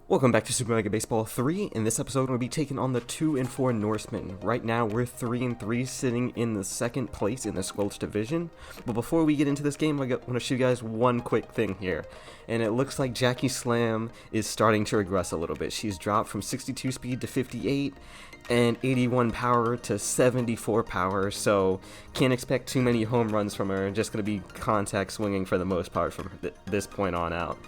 Welcome back to Super Mega Baseball 3. In this episode, we'll be taking on the 2 and 4 Norsemen. Right now, we're 3 and 3, sitting in the second place in the Squelch division. But before we get into this game, I want to show you guys one quick thing here. And it looks like Jackie Slam is starting to regress a little bit. She's dropped from 62 speed to 58 and 81 power to 74 power. So can't expect too many home runs from her. Just going to be contact swinging for the most part from this point on out.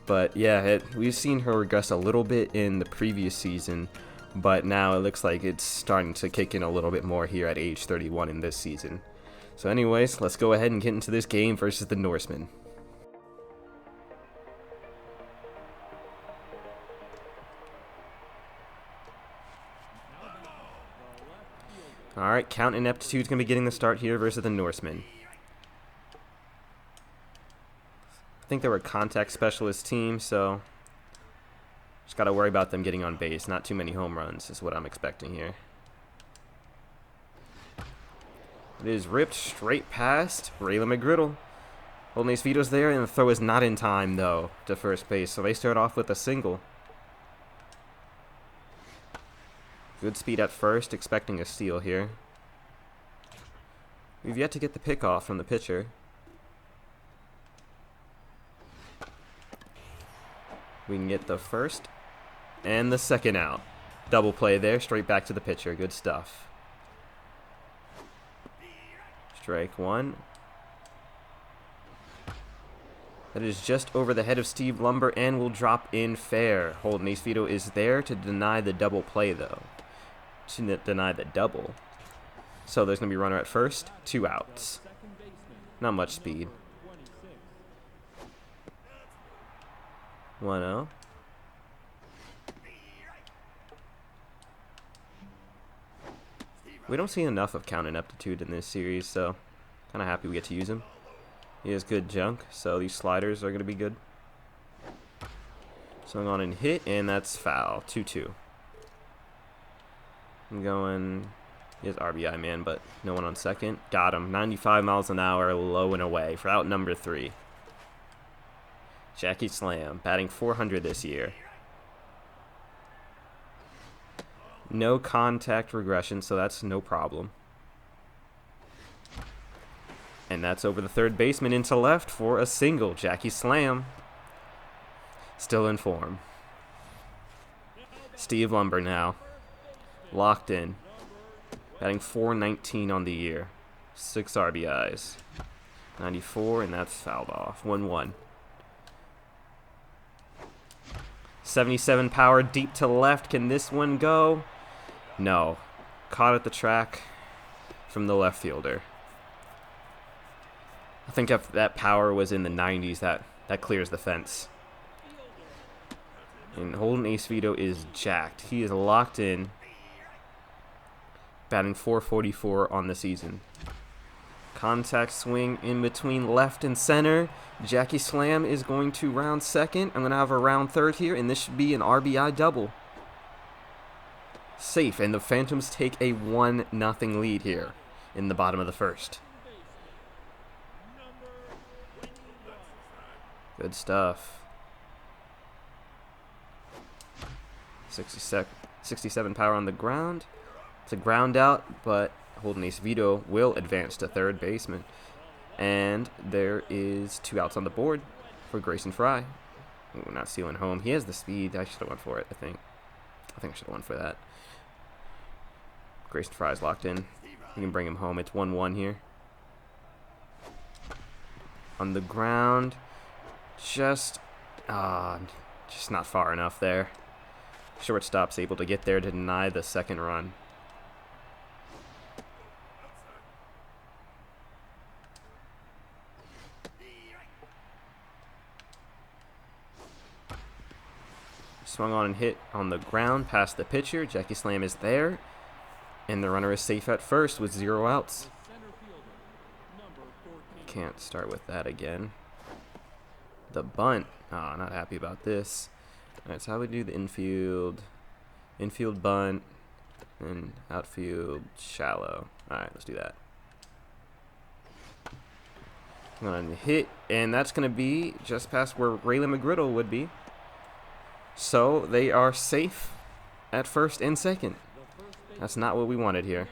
But yeah, we've seen her regress a little bit in the previous season, but now it looks like it's starting to kick in a little bit more here at age 31 in this season. So anyways, let's go ahead and get into this game versus the Norsemen. Alright, Count Ineptitude's going to be getting the start here versus the Norsemen. I think they were a contact specialist team, so just got to worry about them getting on base. Not too many home runs is what I'm expecting here. It is ripped straight past Raylan McGriddle. Holding Vito's there, and the throw is not in time, though, to first base. So they start off with a single. Good speed at first, expecting a steal here. We've yet to get the pick off from the pitcher. We can get the first and the second out. Double play there, straight back to the pitcher. Good stuff. Strike one. That is just over the head of Steve Lumber and will drop in fair. Holden Vito is there to deny the double play, though. To deny the double. So there's going to be a runner at first, 2 outs. Not much speed. 1-0. We don't see enough of Count Ineptitude in this series, so kind of happy we get to use him. He has good junk, so these sliders are going to be good. Swing on and hit, and that's foul. 2-2. I'm going... He has RBI, man, but no one on second. Got him. 95 miles an hour, low and away for out number 3. Jackie Slam, batting .400 this year. No contact regression, so that's no problem. And that's over the third baseman into left for a single. Jackie Slam, still in form. Steve Lumber now, locked in. Batting .419 on the year. 6 RBIs. 94, and that's fouled off. 1-1. 77 power deep to left. Can this one go? No. Caught at the track from the left fielder. I think if that power was in the 90s, that clears the fence. And Holden Vito is jacked. He is locked in. Batting .444 on the season. Contact swing in between left and center. Jackie Slam is going to round second. I'm going to have a round third here, and this should be an RBI double. Safe, and the Phantoms take a 1-0 lead here in the bottom of the first. Good stuff. 67 power on the ground. It's a ground out, but Holden Vito will advance to third baseman. And there is 2 outs on the board for Grayson Fry. Ooh, not stealing home. He has the speed. I should have went for it, I think. I should have went for that. Grayson Fry's locked in. We can bring him home. It's 1-1 here. On the ground. Just not far enough there. Shortstop's able to get there to deny the second run. Swung on and hit on the ground past the pitcher. Jackie Slam is there. And the runner is safe at first with 0 outs. Can't start with that again. The bunt. Oh, not happy about this. Alright, so how we do the infield? Infield bunt. And outfield shallow. Alright, let's do that. Going to hit. And that's going to be just past where Raylan McGriddle would be. So they are safe at first and second. That's not what we wanted here.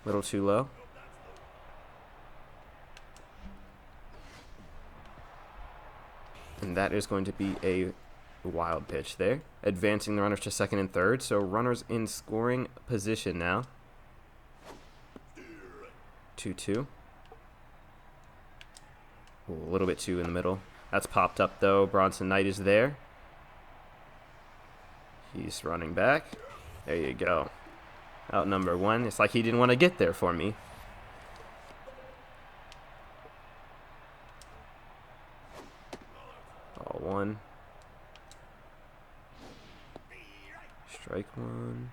Little too low. And that is going to be a wild pitch there. Advancing the runners to second and third. So runners in scoring position now. 2-2. A little bit too in the middle. That's popped up though. Bronson Knight is there. He's running back. There you go. Out number one. It's like he didn't want to get there for me. Ball one. Strike one.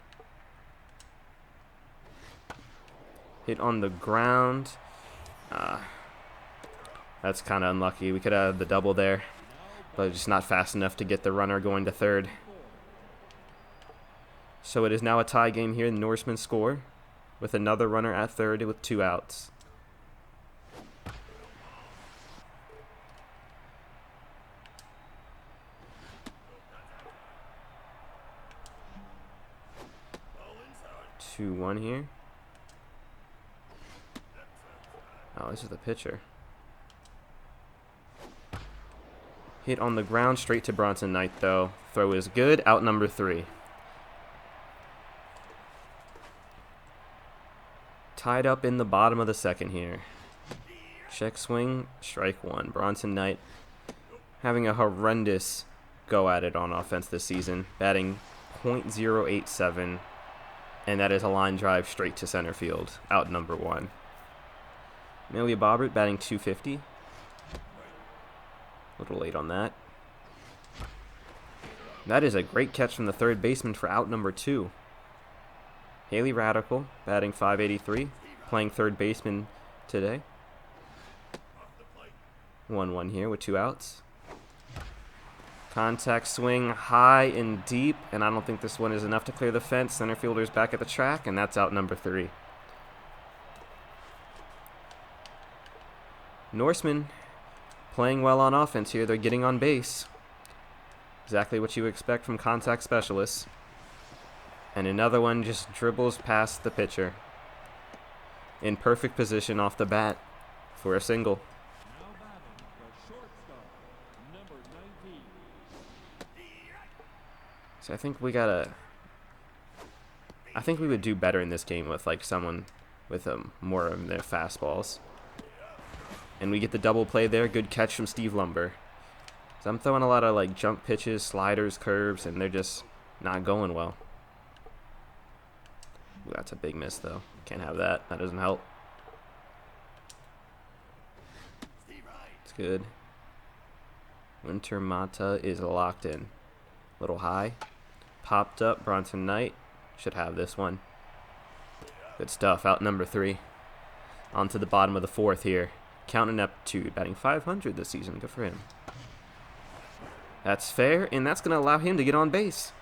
Hit on the ground. That's kind of unlucky. We could have the double there, but just not fast enough to get the runner going to third. So it is now a tie game here. Norseman score with another runner at third with 2 outs. Two, 1 here. Oh, this is the pitcher. Hit on the ground straight to Bronson Knight, though. Throw is good. Out number 3. Tied up in the bottom of the second here. Check swing, strike 1. Bronson Knight having a horrendous go at it on offense this season. Batting .087. And that is a line drive straight to center field. Out number 1. Amelia Bobbert batting .250. A little late on that. That is a great catch from the third baseman for out number 2. Haley Radical batting .583, playing third baseman today. 1-1 here with 2 outs. Contact swing high and deep, and I don't think this one is enough to clear the fence. Center fielder's back at the track, and that's out number 3. Norseman playing well on offense here. They're getting on base. Exactly what you expect from contact specialists. And another one just dribbles past the pitcher. In perfect position off the bat for a single. So I think we would do better in this game with like someone with more of their fastballs. And we get the double play there. Good catch from Steve Lumber. So I'm throwing a lot of like jump pitches, sliders, curves, and they're just not going well. Ooh, that's a big miss though. Can't have that. That doesn't help. It's good. Winter Mata is locked in. Little high. Popped up. Bronson Knight should have this one. Good stuff. Out number 3. On to the bottom of the 4th here. Counting up to batting .500 this season. Good for him. That's fair, and that's going to allow him to get on base.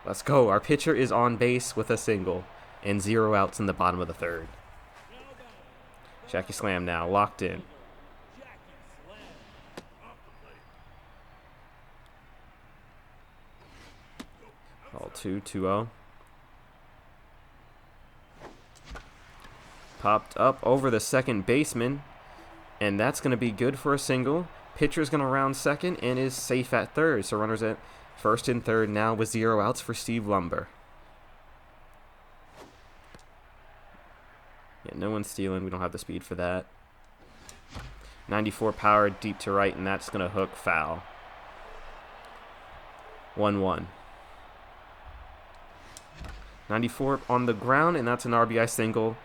Let's go. Our pitcher is on base with a single and 0 outs in the bottom of the 3rd. Jackie Slam now locked in. Ball 2-0. Popped up over the second baseman. And that's going to be good for a single. Pitcher's going to round second and is safe at third. So runners at first and third now with 0 outs for Steve Lumber. Yeah, no one's stealing. We don't have the speed for that. 94 power deep to right, and that's going to hook foul. 1-1. 94 on the ground, and that's an RBI single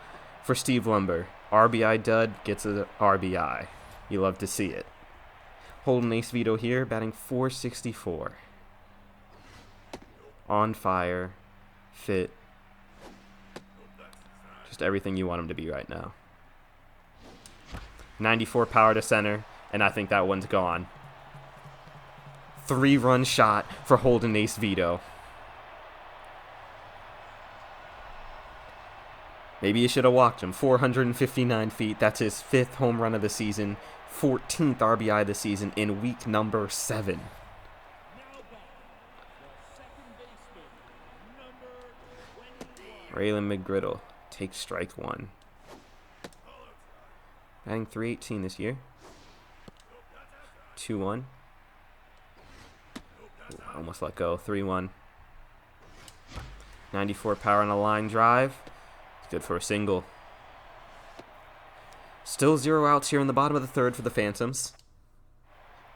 for Steve Lumber. RBI dud gets an RBI. You love to see it. Holden Ace Vito here, batting .464. On fire. Fit. Just everything you want him to be right now. 94 power to center, and I think that one's gone. 3-run shot for Holden Ace Vito. Maybe you should have walked him. 459 feet. That's his 5th home run of the season. 14th RBI this season in week number 7. Raylan McGriddle takes strike 1. Batting .318 this year. 2-1. Almost let go. 3-1. 94 power on a line drive. It's good for a single. Still 0 outs here in the bottom of the 3rd for the Phantoms.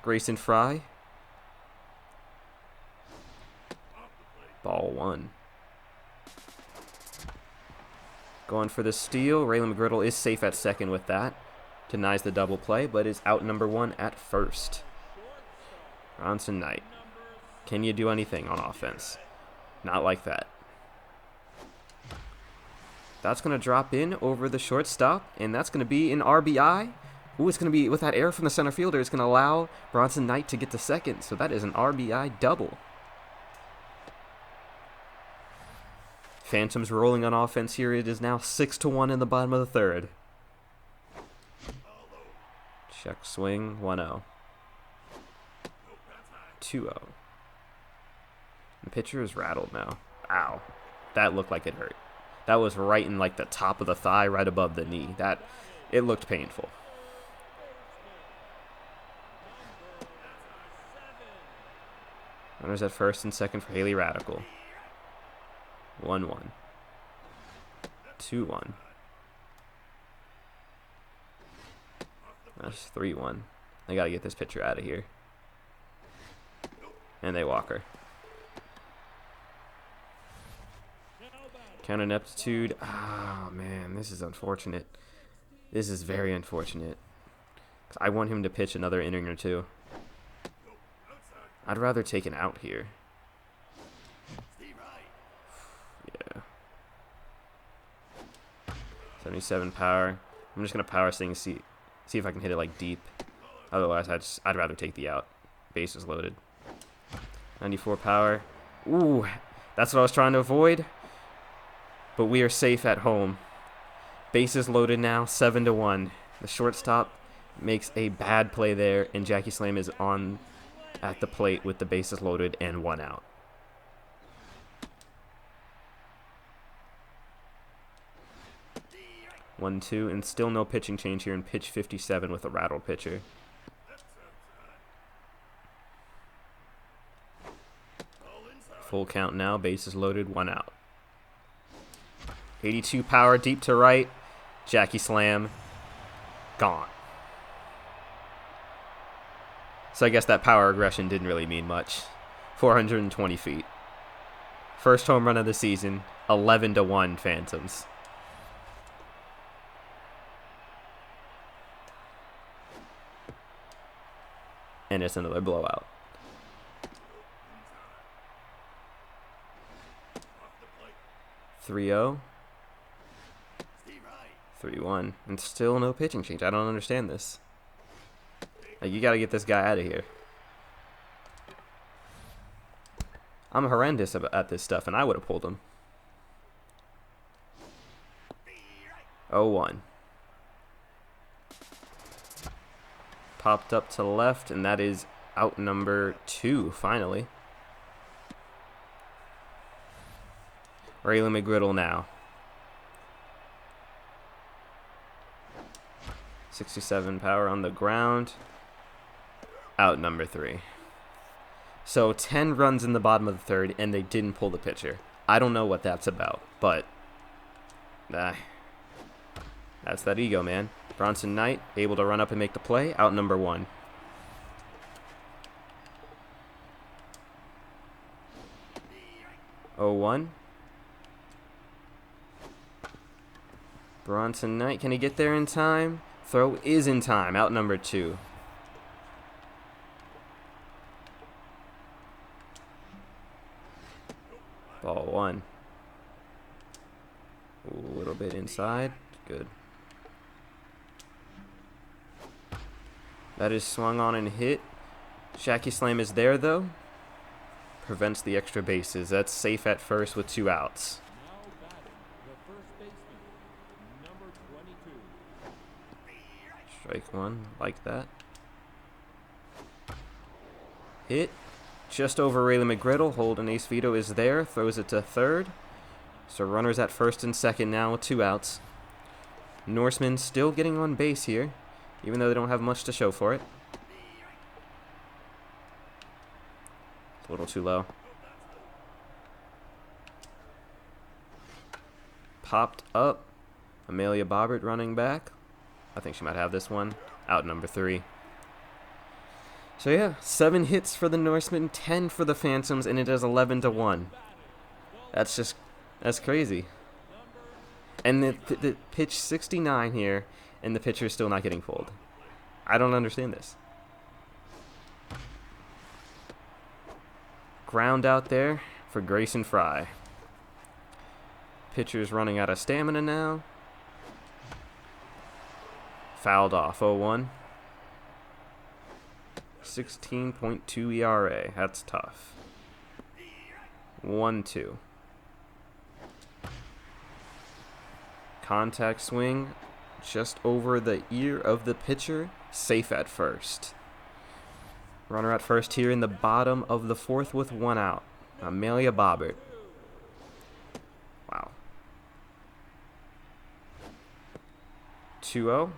Grayson Fry. Ball 1. Going for the steal. Raylan McGriddle is safe at second with that. Denies the double play, but is out number 1 at first. Bronson Knight. Can you do anything on offense? Not like that. That's going to drop in over the shortstop, and that's going to be an RBI. Ooh, it's going to be, with that error from the center fielder, it's going to allow Bronson Knight to get to second, so that is an RBI double. Phantoms rolling on offense here. It is now 6-1 in the bottom of the 3rd. Check swing, 1-0. 2-0. The pitcher is rattled now. Ow. That looked like it hurt. That was right in like the top of the thigh, right above the knee. It looked painful. Runners at first and second for Haley Radical. 1-1. 2-1. That's 3-1. They got to get this pitcher out of here. And they walk her. Count ineptitude. Ah, man, this is unfortunate. This is very unfortunate. I want him to pitch another inning or two. I'd rather take an out here. Yeah. 77 power. I'm just gonna power thing, see if I can hit it like deep. Otherwise, I'd rather take the out. Bases loaded. 94 power. Ooh, that's what I was trying to avoid. But we are safe at home. Bases loaded now, 7-1. The shortstop makes a bad play there, and Jackie Slam is on at the plate with the bases loaded and 1 out. One, two, and still no pitching change here in pitch 57 with a rattled pitcher. Full count now, bases loaded, 1 out. 82 power, deep to right. Jackie Slam, gone. So I guess that power aggression didn't really mean much. 420 feet. First home run of the season, 11-1 Phantoms. And it's another blowout. (3-0). 3-1, and still no pitching change. I don't understand this. Like, you got to get this guy out of here. I'm horrendous at this stuff, and I would have pulled him. 0-1. Popped up to left, and that is out number 2, finally. Raylan McGriddle now. 67 power on the ground. Out number 3. So 10 runs in the bottom of the 3rd, and they didn't pull the pitcher. I don't know what that's about, but that's that ego, man. Bronson Knight able to run up and make the play. Out number 1. Oh, 1. Bronson Knight, can he get there in time? Throw is in time. Out number 2. Ball 1. A little bit inside. Good. That is swung on and hit. Jackie Slam is there, though. Prevents the extra bases. That's safe at first with 2 outs. Strike one, like that. Hit. Just over Raylan McGriddle. Holden Ace Vito is there. Throws it to third. So runners at first and second now with 2 outs. Norseman still getting on base here, even though they don't have much to show for it. It's a little too low. Popped up. Amelia Bobbert running back. I think she might have this one. Out number 3. So yeah, 7 hits for the Norsemen, 10 for the Phantoms, and it is 11-1. That's crazy. And the pitch 69 here, and the pitcher is still not getting pulled. I don't understand this. Ground out there for Grayson Fry. Pitcher's running out of stamina now. Fouled off, 0-1. 16.2 ERA. That's tough. 1-2. Contact swing just over the ear of the pitcher. Safe at first. Runner at first here in the bottom of the 4th with 1 out. Amelia Bobbert. Wow. 2-0.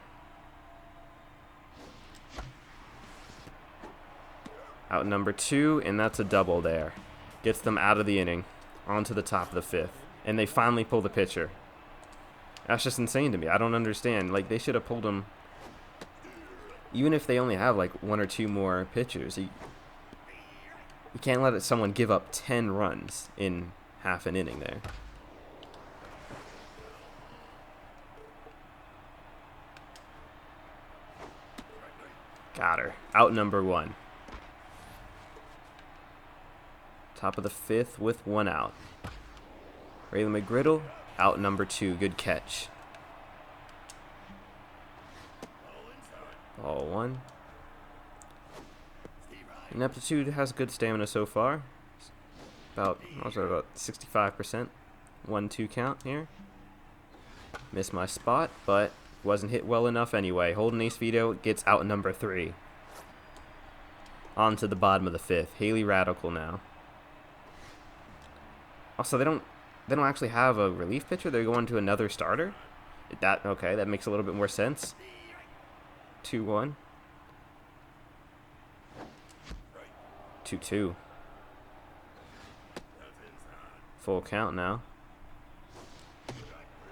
Out number 2, and that's a double there. Gets them out of the inning, onto the top of the 5th. And they finally pull the pitcher. That's just insane to me. I don't understand. Like, they should have pulled him. Even if they only have, like, 1 or 2 more pitchers. You can't let someone give up 10 runs in half an inning there. Got her. Out number 1. Top of the 5th with 1 out. Raylan McGriddle, out number 2. Good catch. Ball 1. Ineptitude has good stamina so far. About 65%. 1-2 count here. Missed my spot, but wasn't hit well enough anyway. Holden Ace Vito gets out number 3. On to the bottom of the 5th. Haley Radical now. Also, they don't actually have a relief pitcher. They're going to another starter. Okay, that makes a little bit more sense. 2-1. 2-2. Full count now.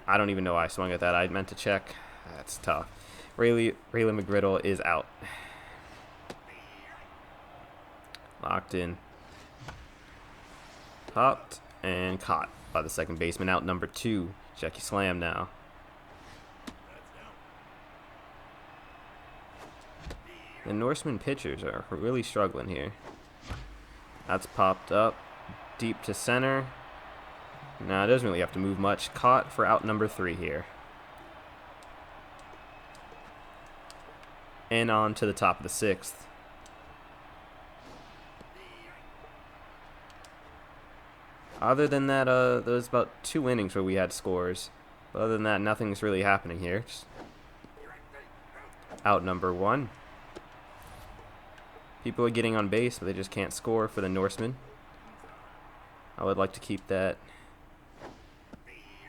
I don't even know why I swung at that. I meant to check. That's tough. Raylan McGriddle is out. Locked in. Popped. And caught by the second baseman. Out number 2. Jackie Slam now. The Norseman pitchers are really struggling here. That's popped up. Deep to center. Nah, it doesn't really have to move much. Caught for out number 3 here. And on to the top of the 6th. Other than that, there was about 2 innings where we had scores. But other than that, nothing's really happening here. Just out number 1. People are getting on base, but they just can't score for the Norsemen. I would like to keep that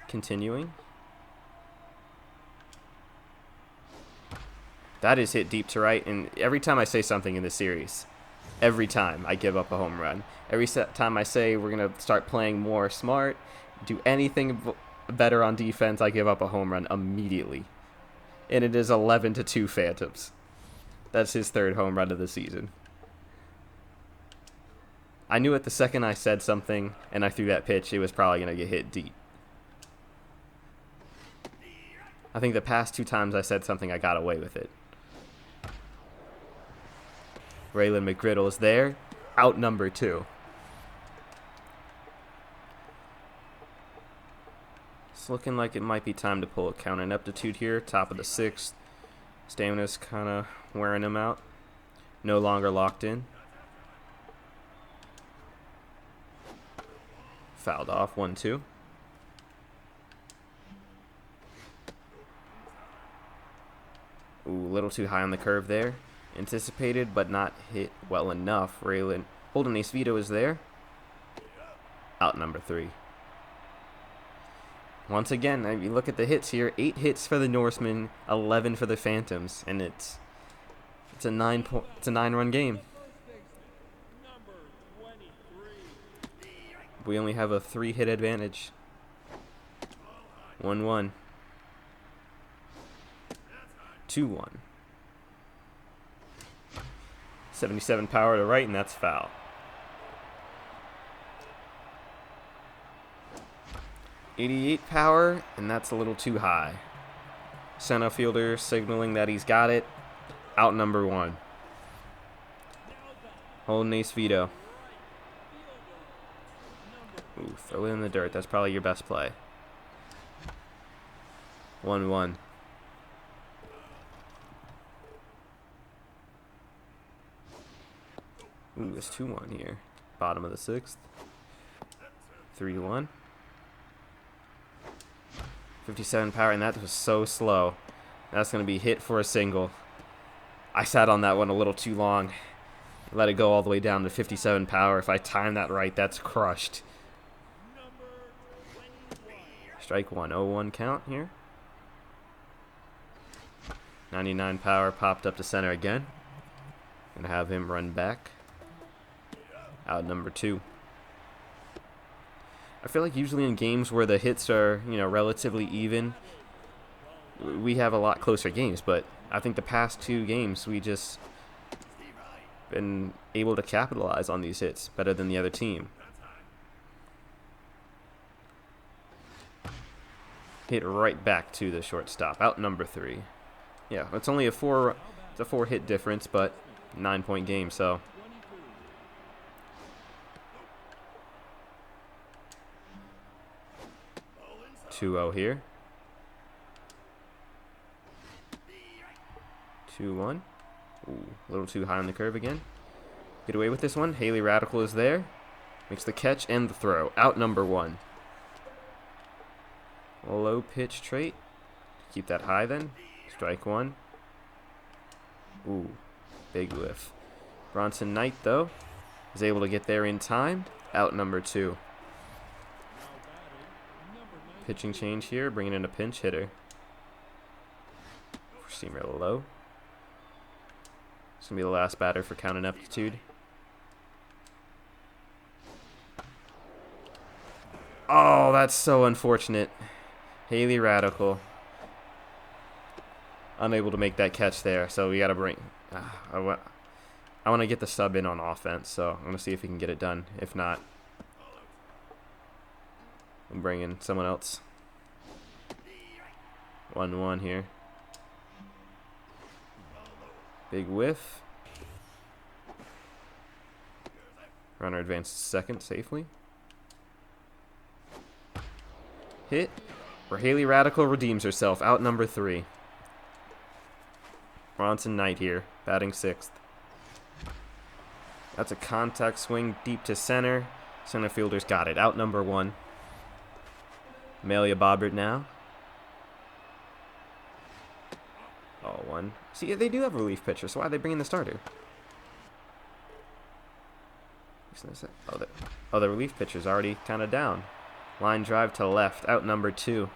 continuing. That is hit deep to right, and every time I say something in this series, every time I give up a home run. Every time I say we're going to start playing more smart, do anything better on defense, I give up a home run immediately. And it is 11-2 Phantoms. That's his 3rd home run of the season. I knew it the second I said something and I threw that pitch, it was probably going to get hit deep. I think the past 2 times I said something, I got away with it. Raylan McGriddle is there. Out number 2. It's looking like it might be time to pull a counter ineptitude here. Top of the 6th. Stamina's kind of wearing him out. No longer locked in. Fouled off. 1-2. Ooh, a little too high on the curve there. Anticipated, but not hit well enough. Raylan holding ace veto is there. Out number 3. Once again, I mean, look at the hits here. 8 hits for the Norseman, 11 for the Phantoms, and it's a 9-run game. We only have a 3-hit advantage. 1-1. 2-1. 77 power to right, and that's foul. .88 power, and that's a little too high. Center fielder signaling that he's got it. Out number 1. Holding ace veto. Ooh, throw it in the dirt. That's probably your best play. 1-1. Ooh, it's 2-1 here. Bottom of the 6th. 3-1. 57 power, and that was so slow. That's going to be hit for a single. I sat on that one a little too long. Let it go all the way down to 57 power. If I time that right, that's crushed. Strike 1. 0-1 count here. 99 power popped up to center again. Gonna have him run back. Out number 2. I feel like usually in games where the hits are, relatively even, we have a lot closer games, but I think the past 2 games we just been able to capitalize on these hits better than the other team. Hit right back to the shortstop. Out number 3. Yeah, it's only a 4-hit difference, but 9-point game, so 2-0 here. 2-1. Ooh, a little too high on the curve again. Get away with this one. Haley Radical is there. Makes the catch and the throw. Out number 1. Low pitch trait. Keep that high then. Strike 1. Ooh, big whiff. Bronson Knight, though, is able to get there in time. Out number 2. Pitching change here, bringing in a pinch hitter. Seem real low. It's going to be the last batter for count and aptitude. Oh, that's so unfortunate. Haley Radical. Unable to make that catch there, so we got to bring... I want to get the sub in on offense, so I'm going to see if he can get it done. If not, I'm bringing someone else. 1-1 here. Big whiff. Runner advances second safely. Hit. Where Haley Radical redeems herself. Out number 3. Bronson Knight here, batting 6th. That's a contact swing deep to center. Center fielder's got it. Out number 1. Amelia Bobbert now. Oh, 1. See, they do have a relief pitcher, so why are they bringing the starter? Oh, the relief pitcher's already kind of down. Line drive to left. Out number 2.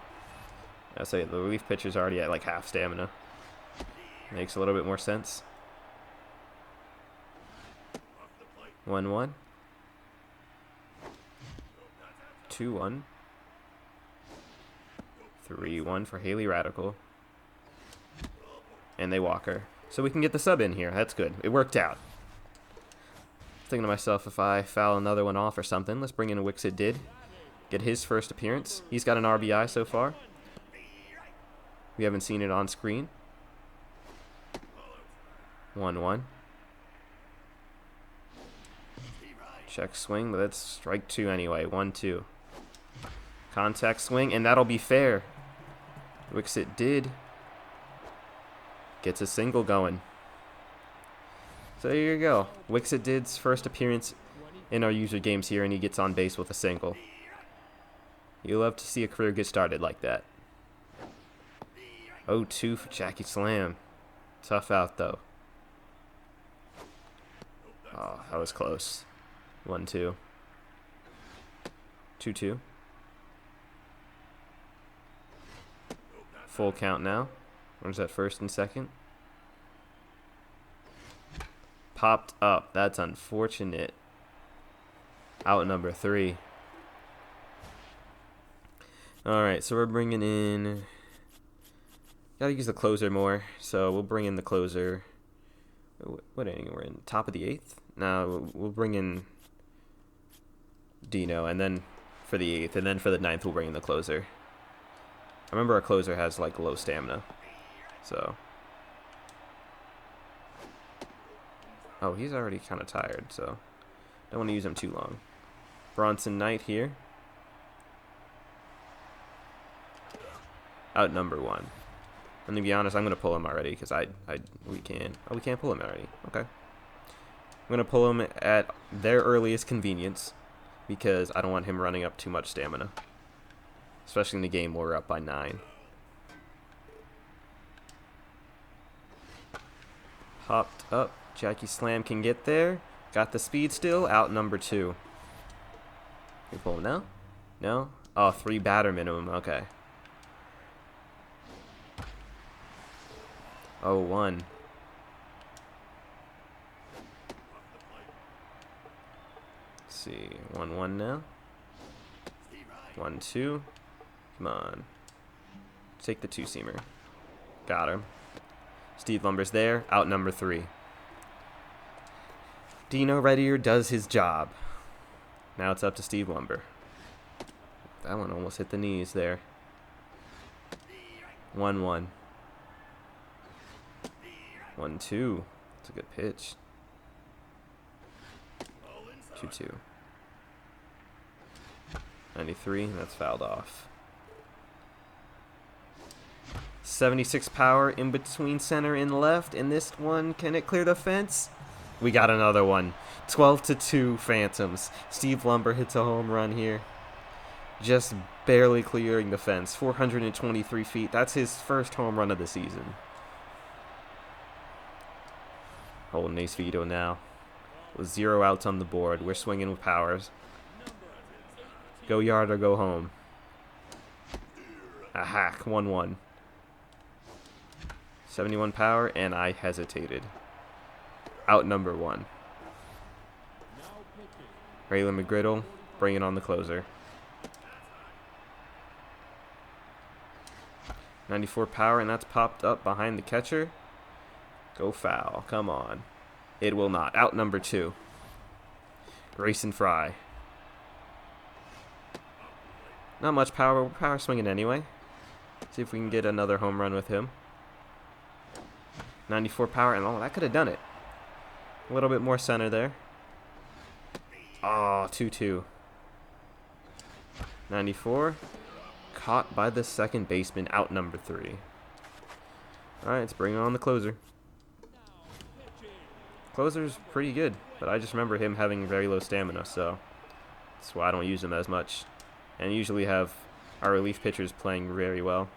I say the relief pitcher's already at like half stamina. Makes a little bit more sense. 1-1. 2-1. 3-1 for Haley Radical. And they walk her. So we can get the sub in here. That's good. It worked out. Thinking to myself, if I foul another one off or something, let's bring in a Wixit Did. Get his first appearance. He's got an RBI so far. We haven't seen it on screen. 1-1. Check swing, but that's strike 2 anyway. 1-2. Contact swing, and that'll be fair. Wixit Did. Gets a single going. So here you go. Wixit Did's first appearance in our user games here, and he gets on base with a single. You love to see a career get started like that. 0-2 for Jackie Slam. Tough out, though. Oh, that was close. 1-2. 2-2. Full count now. Where's that first and second? Popped up. That's unfortunate. Out number 3. Alright, so we're bringing in... Gotta use the closer more, so we'll bring in the closer. What inning we're in? Top of the 8th? No, we'll bring in Dino, and then for the 8th, and then for the 9th we'll bring in the closer. I remember our closer has like low stamina, so. Oh, he's already kind of tired, so don't want to use him too long. Bronson Knight here. Out number 1. And to be honest, I'm gonna pull him already because we can. Oh, we can't pull him already. Okay. I'm gonna pull him at their earliest convenience because I don't want him running up too much stamina, especially in the game where we're up by 9. Popped up. Jackie Slam can get there. Got the speed still. Out number 2. Can we pull him now? No. Oh, 3 batter minimum. Okay. 0-1. Let's see. 1-1 now. 1-2. Come on. Take the 2-seamer. Got him. Steve Lumber's there. Out number 3. Dino Reddier does his job. Now it's up to Steve Lumber. That one almost hit the knees there. 1-1. 1-2. It's a good pitch. 2-2. 93. That's fouled off. 76 power in between center and left. And this one, can it clear the fence? We got another one. 12-2 Phantoms. Steve Lumber hits a home run here. Just barely clearing the fence. 423 feet. That's his first home run of the season. Holding ace veto now. With 0 outs on the board. We're swinging with powers. Go yard or go home. A hack. 1-1. 71 power, and I hesitated. Out number 1. Raylan McGriddle bringing on the closer. 94 power, and that's popped up behind the catcher. Go foul. Come on. It will not. Out number 2. Grayson Fry. Not much power. We're power swinging anyway. See if we can get another home run with him. 94 power, and oh, that could have done it. A little bit more center there. Oh, 2-2. 94. Caught by the second baseman. Out number 3. Alright, let's bring on the closer. Closer's pretty good, but I just remember him having very low stamina, so that's why I don't use him as much. And usually have our relief pitchers playing very well.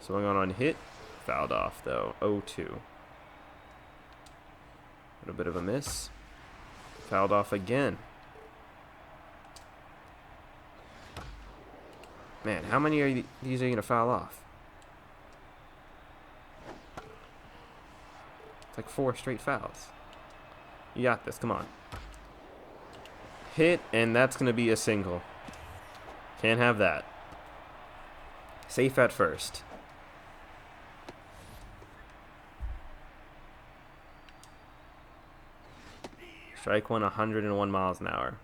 Swung on hit. Fouled off, though. 0-2. A little bit of a miss. Fouled off again. Man, how many of these are you going to foul off? It's like 4 straight fouls. You got this. Come on. Hit, and that's going to be a single. Can't have that. Safe at first. Strike 1, 101 miles an hour.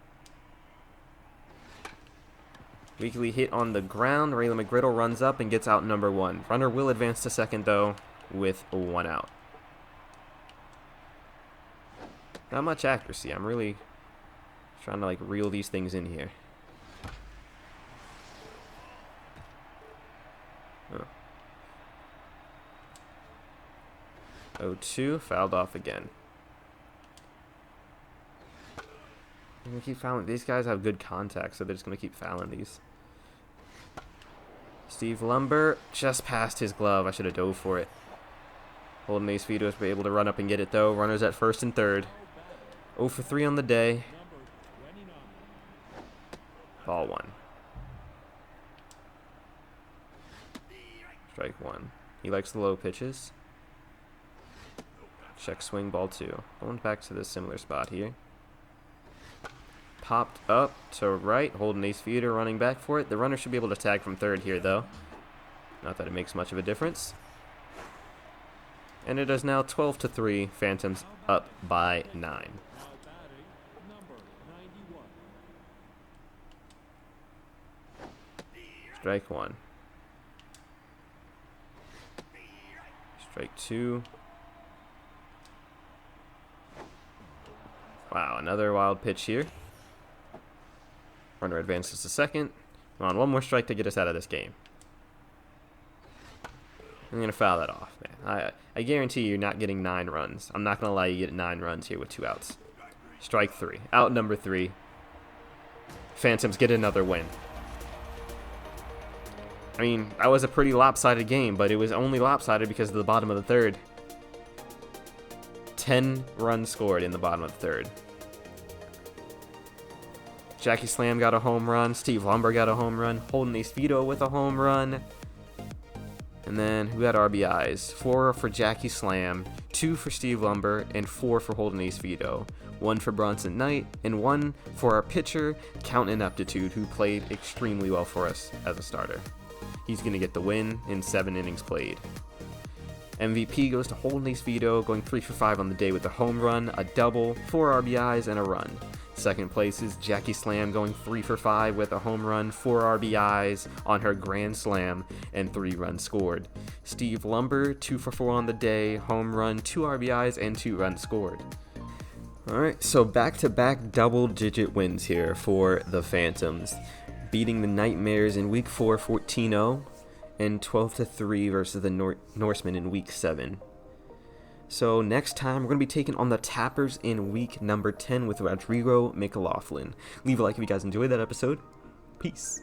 Weekly hit on the ground. Raylan McGriddle runs up and gets out number 1. Runner will advance to second, though, with 1 out. Not much accuracy. I'm really trying to, like, reel these things in here. Oh. 0-2. Fouled off again. I'm gonna keep fouling. These guys have good contact, so they're just gonna keep fouling these. Steve Lumber just passed his glove. I should have dove for it. Holden Ace Vito was able to run up and get it, though. Runners at first and third. 0 for 3 on the day. Ball 1. Strike 1. He likes the low pitches. Check swing, ball 2. Going back to the similar spot here. Popped up to right. Holden Ace Vito running back for it. The runner should be able to tag from third here, though. Not that it makes much of a difference. And it is now 12 to 3. Phantoms up by 9. Strike 1. Strike 2. Wow, another wild pitch here. Runner advances to second. Come on, one more strike to get us out of this game. I'm going to foul that off, man. I guarantee you're not getting 9 runs. I'm not going to allow you to get 9 runs here with 2 outs. Strike 3. Out number 3. Phantoms get another win. I mean, that was a pretty lopsided game, but it was only lopsided because of the bottom of the third. 10 runs scored in the bottom of the third. Jackie Slam got a home run. Steve Lumber got a home run. Holden Ace Vito with a home run. And then, who had RBIs? 4 for Jackie Slam, 2 for Steve Lumber, and 4 for Holden Ace Vito. 1 for Bronson Knight, and 1 for our pitcher, Count Ineptitude, who played extremely well for us as a starter. He's going to get the win in 7 innings played. MVP goes to Holden Ace Vito, going 3 for 5 on the day with a home run, a double, 4 RBIs, and a run. Second place is Jackie Slam, going 3 for 5 with a home run, 4 RBIs on her grand slam, and 3 runs scored. Steve Lumber, 2 for 4 on the day, home run, 2 RBIs, and 2 runs scored. Alright, so back-to-back double-digit wins here for the Phantoms, beating the Nightmares in Week 4 14-0, and 12-3 versus the Norseman in Week 7. So next time, we're going to be taking on the Tappers in week number 10 with Rodrigo McLaughlin. Leave a like if you guys enjoyed that episode. Peace.